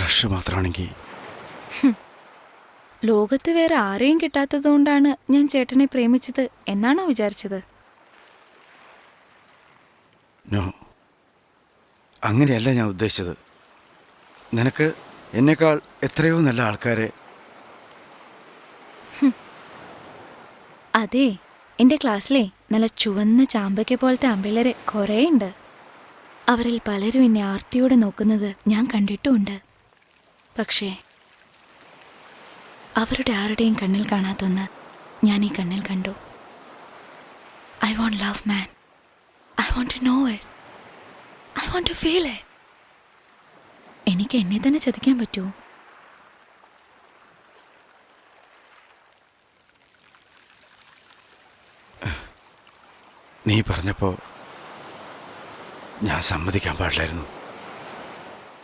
Crush മാത്രമാണെങ്കിൽ ലോകത്ത് വേറെ ആരെയും കിട്ടാത്തതുകൊണ്ടാണ് ഞാൻ ചേട്ടനെ പ്രേമിച്ചത് എന്നാണോ വിചാരിച്ചത്? നോ, അങ്ങനെയല്ല ഞാൻ ഉദ്ദേശിച്ചത്. നിനക്ക് എന്നേക്കാൾ എത്രയോ നല്ല ആൾക്കാരെ. അതെ, എൻ്റെ ക്ലാസ്സിലെ നല്ല ചുവന്ന ചാമ്പയ്ക്ക പോലത്തെ ആമ്പിള്ളേരെ കുറേ ഉണ്ട്. അവരിൽ പലരും എന്നെ ആർത്തിയോടെ നോക്കുന്നത് ഞാൻ കണ്ടിട്ടുമുണ്ട്. പക്ഷേ അവരുടെ ആരുടെയും കണ്ണിൽ കാണാത്തൊന്ന് ഞാൻ ഈ കണ്ണിൽ കണ്ടു. I want love man. I want to know it. I want to feel it. എനിക്ക് എന്നെ തന്നെ ചതിക്കാൻ പറ്റുമോ? നീ പറഞ്ഞപ്പോൾ ഞാൻ സമ്മതിക്കാൻ പാടില്ലായിരുന്നു.